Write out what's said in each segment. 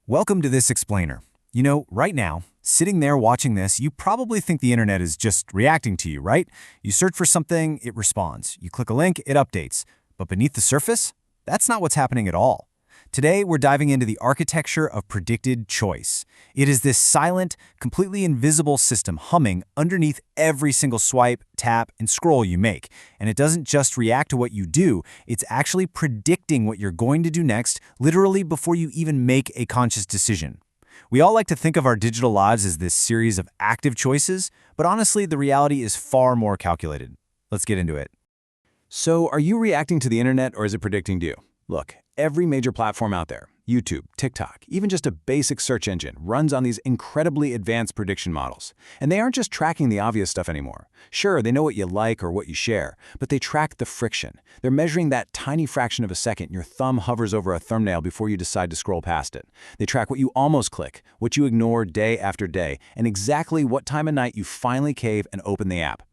Welcome to This Explainer. You know, right now, sitting there watching this, you probably think the internet is just reacting to you, right? You search for something, it responds. You click a link, it updates. But beneath the surface, that's not what's happening at all. Today, we're diving into the architecture of predicted choice. It is this silent, completely invisible system humming underneath every single swipe, tap, and scroll you make. And it doesn't just react to what you do, it's actually predicting what you're going to do next, literally before you even make a conscious decision. We all like to think of our digital lives as this series of active choices, but honestly, the reality is far more calculated. Let's get into it. So, are you reacting to the internet or is it predicting you? Look, every major platform out there, YouTube, TikTok, even just a basic search engine, runs on these incredibly advanced prediction models. And they aren't just tracking the obvious stuff anymore. Sure, they know what you like or what you share, but they track the friction. They're measuring that tiny fraction of a second your thumb hovers over a thumbnail before you decide to scroll past it. They track what you almost click, what you ignore day after day, and exactly what time of night you finally cave and open the app.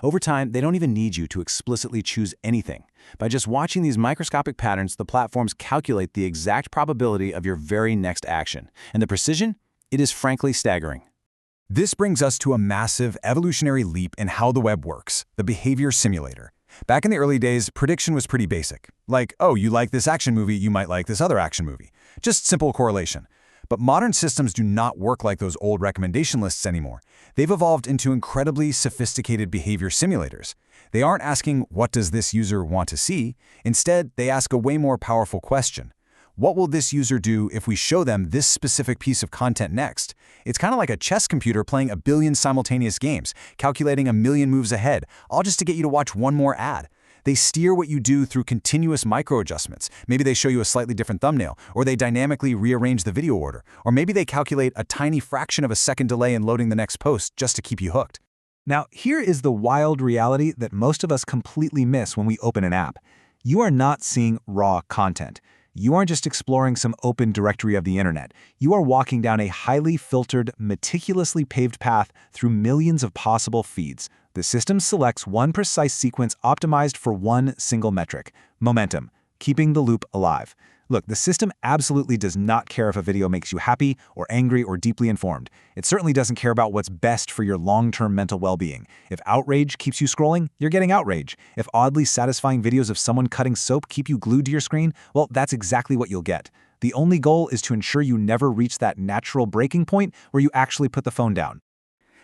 Over time, they don't even need you to explicitly choose anything. By just watching these microscopic patterns, the platforms calculate the exact probability of your very next action. And the precision? It is frankly staggering. This brings us to a massive evolutionary leap in how the web works, the behavior simulator. Back in the early days, prediction was pretty basic. Like, oh, you like this action movie, you might like this other action movie. Just simple correlation. But modern systems do not work like those old recommendation lists anymore. They've evolved into incredibly sophisticated behavior simulators. They aren't asking, what does this user want to see? Instead, they ask a way more powerful question. What will this user do if we show them this specific piece of content next? It's kind of like a chess computer playing a billion simultaneous games, calculating a million moves ahead, all just to get you to watch one more ad. They steer what you do through continuous micro-adjustments. Maybe they show you a slightly different thumbnail, or they dynamically rearrange the video order, or maybe they calculate a tiny fraction of a second delay in loading the next post just to keep you hooked. Now, here is the wild reality that most of us completely miss when we open an app. You are not seeing raw content. You aren't just exploring some open directory of the internet. You are walking down a highly filtered, meticulously paved path through millions of possible feeds. The system selects one precise sequence optimized for one single metric: momentum, keeping the loop alive. Look, the system absolutely does not care if a video makes you happy or angry or deeply informed. It certainly doesn't care about what's best for your long-term mental well-being. If outrage keeps you scrolling, you're getting outrage. If oddly satisfying videos of someone cutting soap keep you glued to your screen, well, that's exactly what you'll get. The only goal is to ensure you never reach that natural breaking point where you actually put the phone down.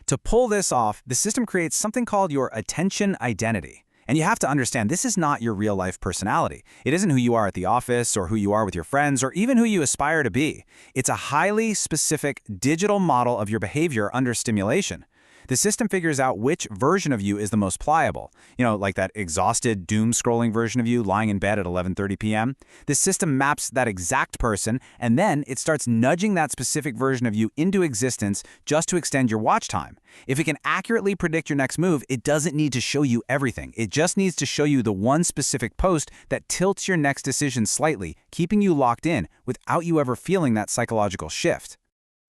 To pull this off, the system creates something called your attention identity. And you have to understand, this is not your real-life personality. It isn't who you are at the office or who you are with your friends or even who you aspire to be. It's a highly specific digital model of your behavior under stimulation. The system figures out which version of you is the most pliable. You know, like that exhausted, doom-scrolling version of you lying in bed at 11:30 p.m. The system maps that exact person, and then it starts nudging that specific version of you into existence just to extend your watch time. If it can accurately predict your next move, it doesn't need to show you everything. It just needs to show you the one specific post that tilts your next decision slightly, keeping you locked in without you ever feeling that psychological shift.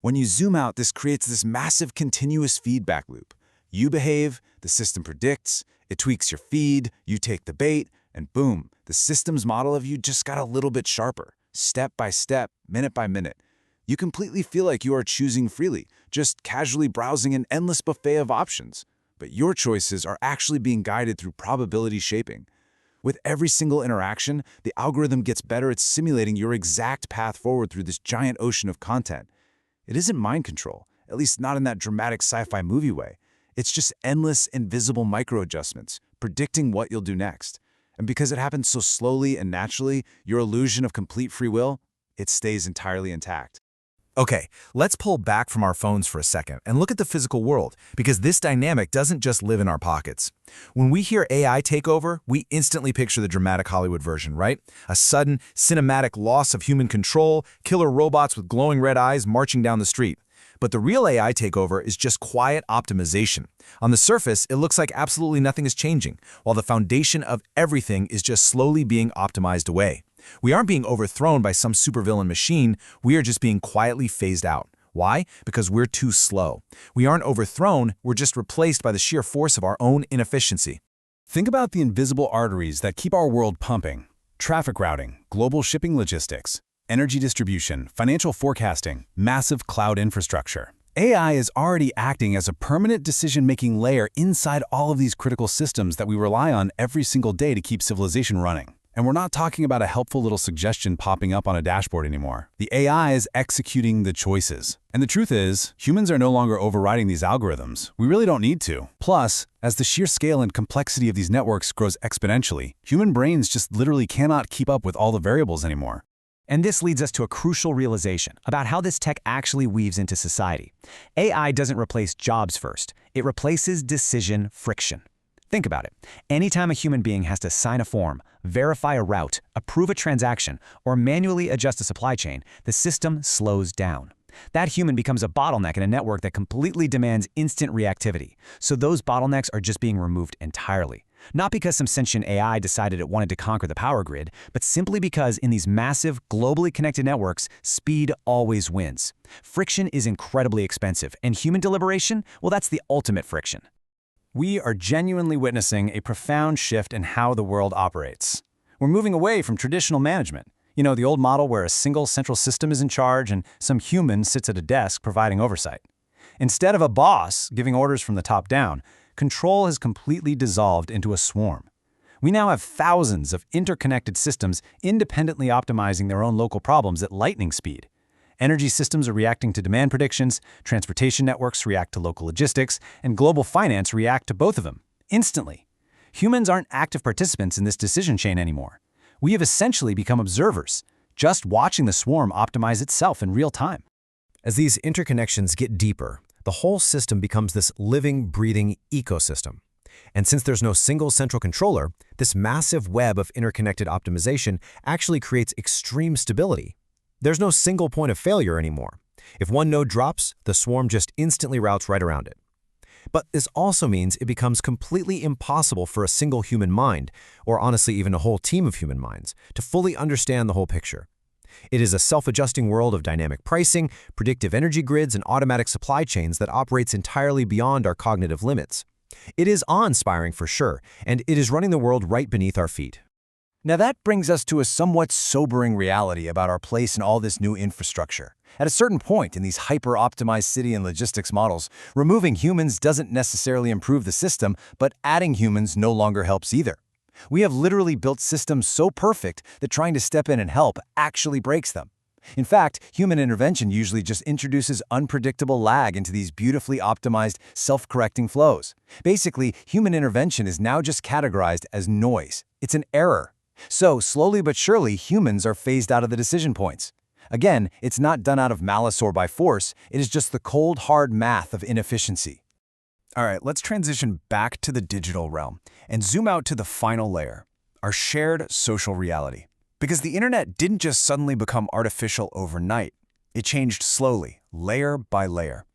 When you zoom out, this creates this massive continuous feedback loop. You behave, the system predicts, it tweaks your feed, you take the bait, and boom, the system's model of you just got a little bit sharper, step by step, minute by minute. You completely feel like you are choosing freely, just casually browsing an endless buffet of options. But your choices are actually being guided through probability shaping. With every single interaction, the algorithm gets better at simulating your exact path forward through this giant ocean of content. It isn't mind control, at least not in that dramatic sci-fi movie way. It's just endless, invisible micro-adjustments, predicting what you'll do next. And because it happens so slowly and naturally, your illusion of complete free will, it stays entirely intact. Okay, let's pull back from our phones for a second and look at the physical world, because this dynamic doesn't just live in our pockets. When we hear AI take over, we instantly picture the dramatic Hollywood version, right? A sudden, cinematic loss of human control, killer robots with glowing red eyes marching down the street. But the real AI takeover is just quiet optimization. On the surface, it looks like absolutely nothing is changing, while the foundation of everything is just slowly being optimized away. We aren't being overthrown by some supervillain machine, we are just being quietly phased out. Why? Because we're too slow. We aren't overthrown, we're just replaced by the sheer force of our own inefficiency. Think about the invisible arteries that keep our world pumping. Traffic routing, global shipping logistics. energy distribution, financial forecasting, massive cloud infrastructure. AI is already acting as a permanent decision-making layer inside all of these critical systems that we rely on every single day to keep civilization running. And we're not talking about a helpful little suggestion popping up on a dashboard anymore. The AI is executing the choices. And the truth is, humans are no longer overriding these algorithms. We really don't need to. Plus, as the sheer scale and complexity of these networks grows exponentially, human brains just literally cannot keep up with all the variables anymore. And this leads us to a crucial realization about how this tech actually weaves into society. AI doesn't replace jobs first. It replaces decision friction. Think about it. Anytime a human being has to sign a form, verify a route, approve a transaction, or manually adjust a supply chain, the system slows down. That human becomes a bottleneck in a network that completely demands instant reactivity. So those bottlenecks are just being removed entirely. Not because some sentient AI decided it wanted to conquer the power grid, but simply because in these massive, globally connected networks, speed always wins. Friction is incredibly expensive, and human deliberation, well, that's the ultimate friction. We are genuinely witnessing a profound shift in how the world operates. We're moving away from traditional management. You know, the old model where a single central system is in charge and some human sits at a desk providing oversight. Instead of a boss giving orders from the top down, control has completely dissolved into a swarm. We now have thousands of interconnected systems independently optimizing their own local problems at lightning speed. Energy systems are reacting to demand predictions, transportation networks react to local logistics, and global finance react to both of them, instantly. Humans aren't active participants in this decision chain anymore. We have essentially become observers, just watching the swarm optimize itself in real time. As these interconnections get deeper, the whole system becomes this living, breathing ecosystem. And since there's no single central controller, this massive web of interconnected optimization actually creates extreme stability. There's no single point of failure anymore. If one node drops, the swarm just instantly routes right around it. But this also means it becomes completely impossible for a single human mind, or honestly even a whole team of human minds, to fully understand the whole picture. It is a self-adjusting world of dynamic pricing, predictive energy grids, and automatic supply chains that operates entirely beyond our cognitive limits. It is awe-inspiring for sure, and it is running the world right beneath our feet. Now that brings us to a somewhat sobering reality about our place in all this new infrastructure. At a certain point in these hyper-optimized city and logistics models, removing humans doesn't necessarily improve the system, but adding humans no longer helps either. We have literally built systems so perfect that trying to step in and help actually breaks them. In fact, human intervention usually just introduces unpredictable lag into these beautifully optimized, self-correcting flows. Basically, human intervention is now just categorized as noise. It's an error. So, slowly but surely, humans are phased out of the decision points. Again, it's not done out of malice or by force, it is just the cold, hard math of inefficiency. All right, let's transition back to the digital realm and zoom out to the final layer, our shared social reality. Because the internet didn't just suddenly become artificial overnight. It changed slowly, layer by layer.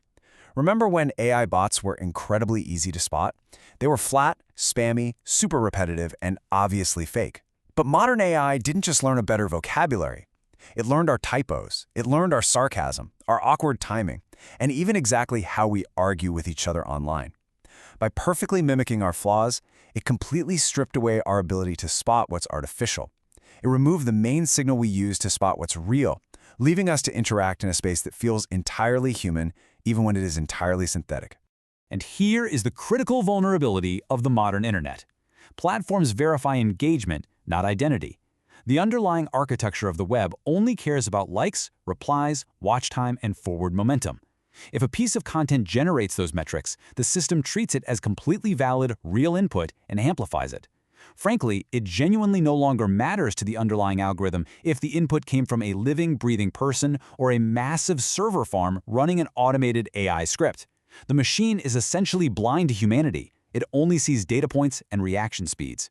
Remember when AI bots were incredibly easy to spot? They were flat, spammy, super repetitive, and obviously fake. But modern AI didn't just learn a better vocabulary. It learned our typos, it learned our sarcasm, our awkward timing, and even exactly how we argue with each other online. By perfectly mimicking our flaws, it completely stripped away our ability to spot what's artificial. It removed the main signal we use to spot what's real, leaving us to interact in a space that feels entirely human, even when it is entirely synthetic. And here is the critical vulnerability of the modern internet. Platforms verify engagement, not identity. The underlying architecture of the web only cares about likes, replies, watch time, and forward momentum. If a piece of content generates those metrics, the system treats it as completely valid, real input and amplifies it. Frankly, it genuinely no longer matters to the underlying algorithm if the input came from a living, breathing person or a massive server farm running an automated AI script. The machine is essentially blind to humanity. It only sees data points and reaction speeds.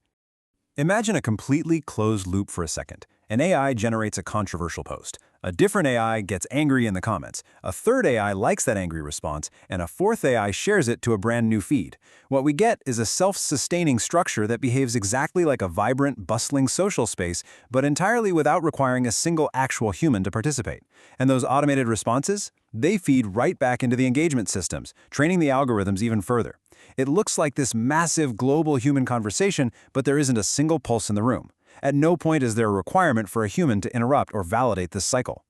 Imagine a completely closed loop for a second. An AI generates a controversial post. A different AI gets angry in the comments. A third AI likes that angry response, and a fourth AI shares it to a brand new feed. What we get is a self-sustaining structure that behaves exactly like a vibrant, bustling social space, but entirely without requiring a single actual human to participate. And those automated responses? They feed right back into the engagement systems, training the algorithms even further. It looks like this massive global human conversation, but there isn't a single pulse in the room. At no point is there a requirement for a human to interrupt or validate this cycle.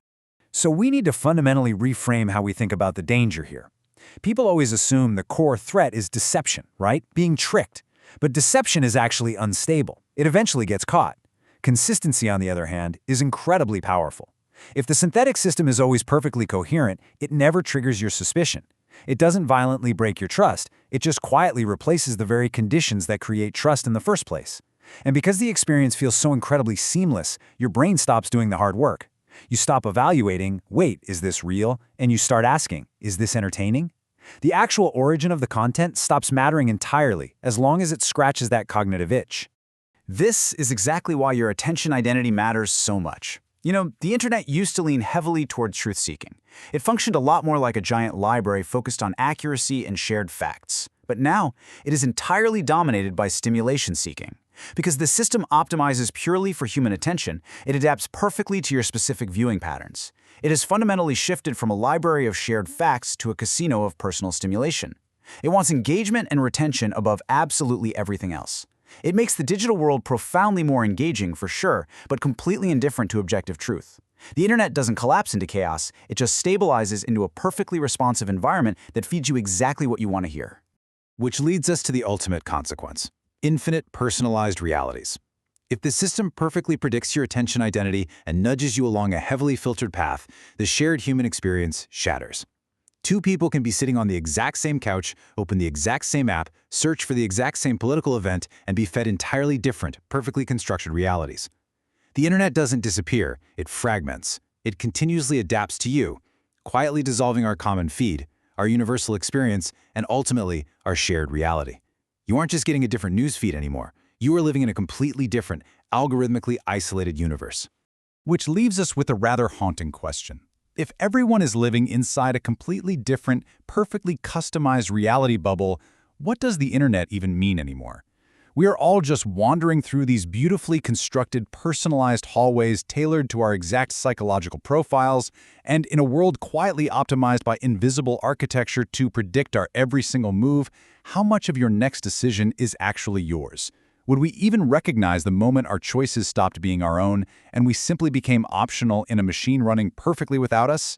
So we need to fundamentally reframe how we think about the danger here. People always assume the core threat is deception, right? Being tricked. But deception is actually unstable. It eventually gets caught. Consistency, on the other hand, is incredibly powerful. If the synthetic system is always perfectly coherent, it never triggers your suspicion. It doesn't violently break your trust, it just quietly replaces the very conditions that create trust in the first place. And because the experience feels so incredibly seamless, your brain stops doing the hard work. You stop evaluating, wait, is this real? And you start asking, is this entertaining? The actual origin of the content stops mattering entirely as long as it scratches that cognitive itch. This is exactly why your attention identity matters so much. You know, the internet used to lean heavily toward truth-seeking. It functioned a lot more like a giant library focused on accuracy and shared facts. But now, it is entirely dominated by stimulation-seeking. Because the system optimizes purely for human attention, it adapts perfectly to your specific viewing patterns. It has fundamentally shifted from a library of shared facts to a casino of personal stimulation. It wants engagement and retention above absolutely everything else. It makes the digital world profoundly more engaging, for sure, but completely indifferent to objective truth. The internet doesn't collapse into chaos, it just stabilizes into a perfectly responsive environment that feeds you exactly what you want to hear. Which leads us to the ultimate consequence: infinite personalized realities. If the system perfectly predicts your attention identity and nudges you along a heavily filtered path, the shared human experience shatters. Two people can be sitting on the exact same couch, open the exact same app, search for the exact same political event, and be fed entirely different, perfectly constructed realities. The internet doesn't disappear, it fragments. It continuously adapts to you, quietly dissolving our common feed, our universal experience, and ultimately, our shared reality. You aren't just getting a different news feed anymore. You are living in a completely different, algorithmically isolated universe. Which leaves us with a rather haunting question. If everyone is living inside a completely different, perfectly customized reality bubble, what does the internet even mean anymore? We are all just wandering through these beautifully constructed, personalized hallways tailored to our exact psychological profiles, and in a world quietly optimized by invisible architecture to predict our every single move, how much of your next decision is actually yours? Would we even recognize the moment our choices stopped being our own and we simply became optional in a machine running perfectly without us?